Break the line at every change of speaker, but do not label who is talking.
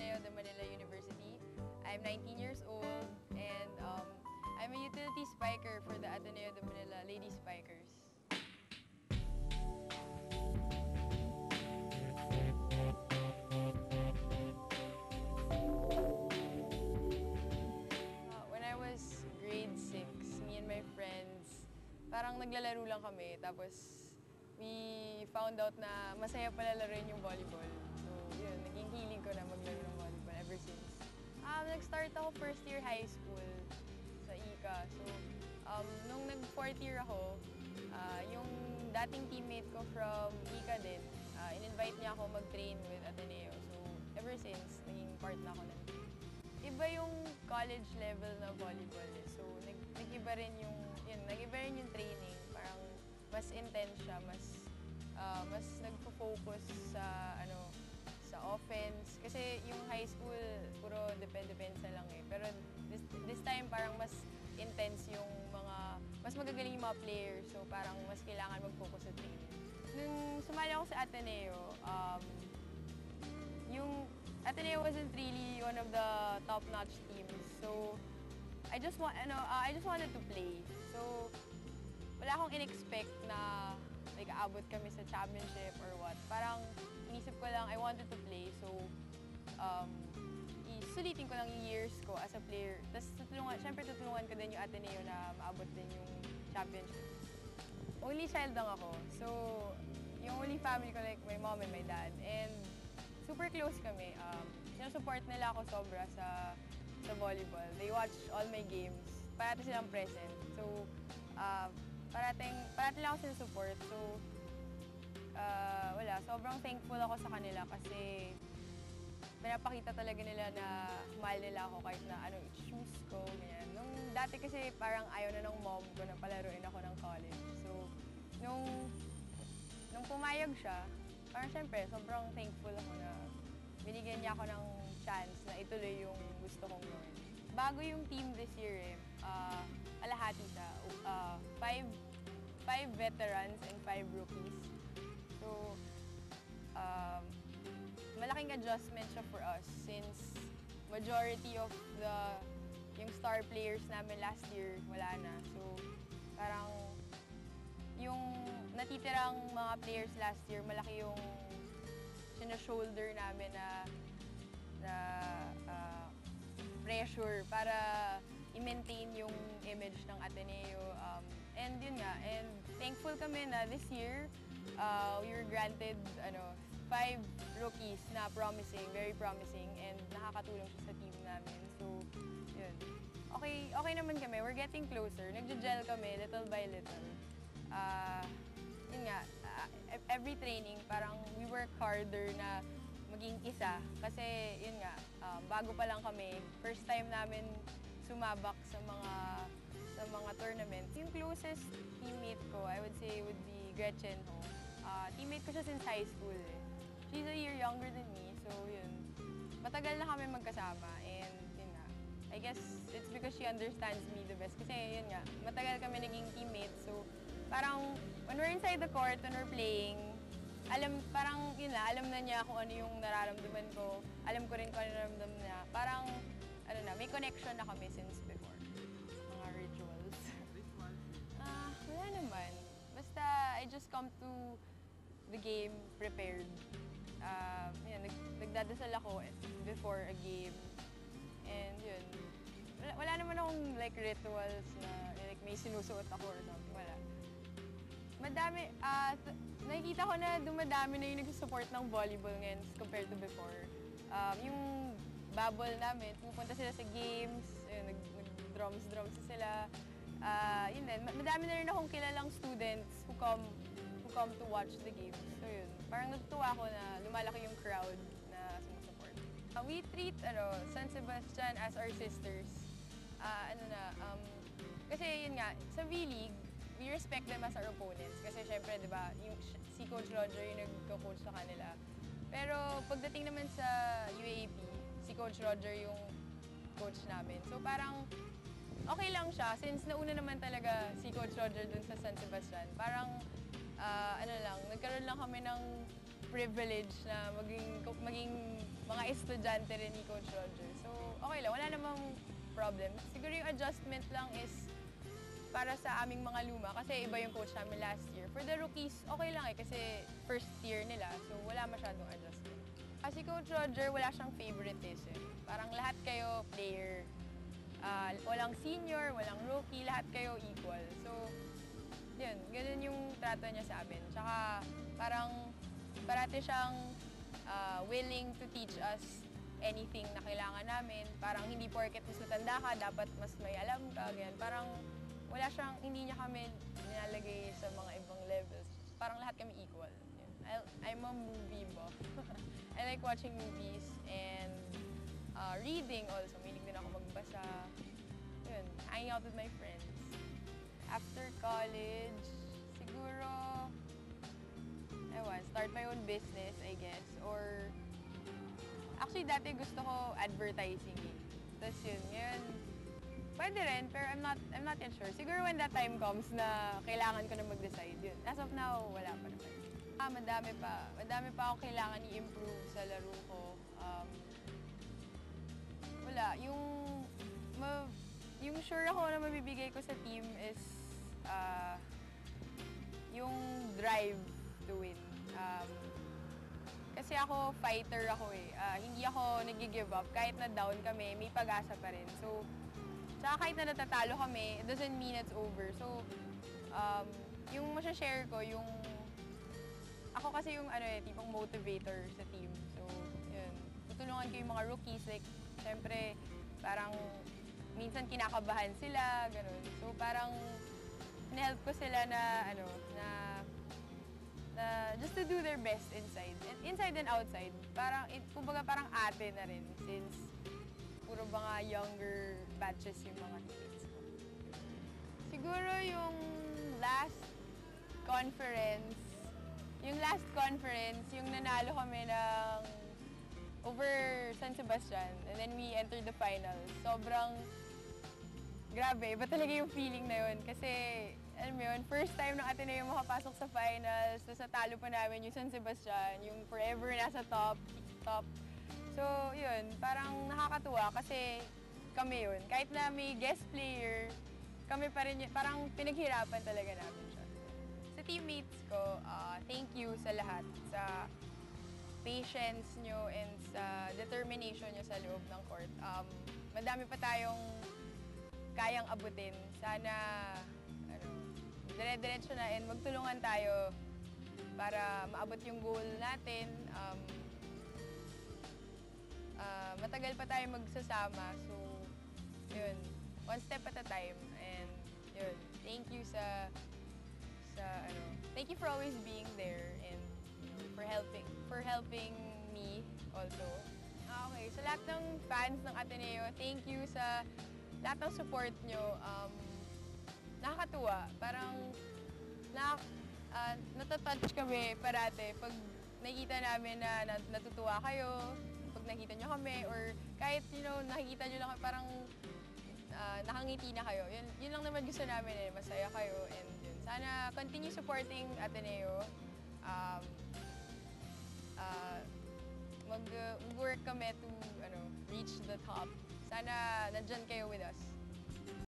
Ateneo de Manila University. I'm 19 years old and I'm a utility spiker for the Ateneo de Manila Lady Spikers. When I was grade 6, me and my friends, parang naglalaro lang kami. Tapos we found out na masaya pala laruin yung volleyball. So yun, naging hilig ko na maglaro ng volleyball ever since. Nag-start ako first year high school sa ICA. So nung nag-fourth year ako, yung dating teammate ko from ICA din, in-invite niya ako mag-train with Ateneo. So ever since, naging part na ako ng team. Iba yung college level na volleyball eh. So nag-iba rin yung training. Parang mas intense siya, mas nagfo-focus sa sa offense. Kasi yung high school, puro depensa lang eh. Pero this time parang mas intense yung mas magagaling yung mga players. So parang mas kailangan mag-focus sa training. Nung sumali ako sa Ateneo, yung Ateneo wasn't really one of the top-notch teams. So I just wanted to play. So wala akong in-expect na like aabot kami sa championship or what. Parang inisip ko lang I wanted to play. So sulitin ko lang yung years ko as a player. Tapos syempre tutulungan ko din yung Ateneo na maabot din yung championship. Only child lang ako. So yung only family ko like my mom and my dad. And super close kami. Sinusupport nila ako sobra sa volleyball. They watch all my games. Parati silang present. So parating lang ako sinusupport. So wala. Sobrang thankful ako sa kanila kasi pinapakita talaga nila na mahal nila ako kahit na ano i-choose ko. Ganyan. Nung dati kasi parang ayaw na ng mom ko na palaruin ako ng college. So nung pumayag siya, parang syempre, sobrang thankful ako na binigyan niya ako ng chance na ituloy yung gusto kong gawin. Bago yung team this year kalahati siya. Five veterans and 5 rookies. So, malaking adjustment siya for us since majority of yung star players namin last year, wala na. So, parang yung natitirang mga players last year, malaki yung sino-shoulder namin na pressure para i-maintain yung image ng Ateneo. And yun nga, and thankful kami na this year, we were granted 5 rookies na promising, very promising, and nakakatulong siya sa team namin. So, yun. Okay naman kami. We're getting closer. Nagja-gel kami little by little. Yun nga, every training, parang we work harder na maging isa. Kasi, yun nga, bago pa lang kami, first time namin sumabak sa mga tournament. Yung closest teammate ko, I would say, would be Gretchen Ho. Teammate ko siya since high school eh. She's a year younger than me, so yun. Matagal na kami magkasama, and yun nga. I guess it's because she understands me the best. Kasi yun nga, matagal kami naging teammates, so parang when we're inside the court, when we're playing, alam na niya kung ano yung nararamdaman ko. Alam ko rin kung ano nararamdaman niya. Parang, may connection na kami since before. Mga rituals. Wala naman. Basta, I just come to the game prepared. Nagdadasal ako before a game. And yun. Wala naman akong like rituals na like may sinusuot ako or something. Wala. Madami, nakikita ko na dumadami na yung nag-support ng volleyball ngayon compared to before. Yung bubble namin, pupunta sila sa games, nag-drums sila. Yun din, madami na rin akong kilalang students who come to watch the games. So yun, parang natutuwa ako na lumalaki yung crowd na sumusupport. We treat San Sebastian as our sisters. Kasi yun nga, sa V-League, we respect them as our opponents. Kasi syempre, di ba, si Coach Roger yung nagko-coach sa kanila. Pero pagdating naman sa UAAP, si Coach Roger yung coach namin. So parang okay lang siya since nauna naman talaga si Coach Roger dun sa San Sebastian. Parang nagkaroon lang kami ng privilege na maging mga estudyante rin ni Coach Roger. So, okay lang. Wala namang problem. Siguro yung adjustment lang is para sa aming mga luma kasi iba yung coach namin last year. For the rookies, okay lang eh kasi first year nila. So, wala masyadong adjustment. Kasi Coach Roger, wala siyang favoritism. Parang lahat kayo player. Walang senior, walang rookie, lahat kayo equal. So, yun, ganun yung trato niya sa amin. Tsaka parang parati siyang willing to teach us anything na kailangan namin. Parang hindi porket mas matanda ka, dapat mas may alam ka, ganyan. Parang wala siyang, hindi niya kami nilalagay sa mga ibang levels. Parang lahat kami equal. Yun. I'm a movie buff. I like watching movies and reading also. Mahilig din ako magbasa. Yun, hanging out with my friends. After college, siguro, start my own business, I guess. Or, actually, dati gusto ko advertising eh. Tapos yun, ngayon, pwede rin, pero I'm not yet sure. Siguro when that time comes na kailangan ko na mag-decide yun. As of now, wala pa naman. Madami pa. Madami pa ako kailangan i-improve sa laro ko. Wala. Yung sure ako na mabibigay ko sa team is yung drive to win. Kasi ako, fighter ako eh. Hindi ako nag-give up. Kahit na down kami, may pag-asa pa rin. So, tsaka kahit na natatalo kami, it doesn't mean it's over. So, yung masashare ko, yung ako kasi yung tipong motivator sa team. So, yun. Tutulungan ko yung mga rookies. Like, syempre, parang minsan kinakabahan sila, ganun. So, parang help ko sila na, just to do their best inside. Inside and outside. Parang, kumbaga parang ate na rin. Since, puro mga younger batches yung mga teammates ko. Siguro yung last conference, yung nanalo kami ng over San Sebastian, and then we entered the finals. Sobrang grabe, iba talaga yung feeling na yun. Kasi, alam mo yun, first time ng Ateneo makapasok sa finals, tapos natalo pa namin yung San Sebastian, yung forever nasa top. So, yun, parang nakakatuwa kasi kami yun. Kahit na may guest player, kami pa rin yun, parang pinaghirapan talaga namin siya. Sa teammates ko, thank you sa lahat, sa patience nyo and sa determination nyo sa loob ng court. Madami pa tayong kayang abutin. Sana, dire-diretso na and magtulungan tayo para maabot yung goal natin. Matagal pa tayo magsasama. So, yun. One step at a time. And, yun. Thank you thank you for always being there and for helping me also. Okay, sa lahat ng fans ng Ateneo, thank you sa lahat ng support nyo. Nakakatuwa. Parang natatouch kami parate pag nakikita namin na natutuwa kayo, pag nakita nyo kami, or kahit, nakikita nyo lang parang nakangiti na kayo. Yun lang naman gusto namin eh, masaya kayo. And yun, sana continue supporting Ateneo. Mag-work kami to reach the top. Sana nandyan kayo with us.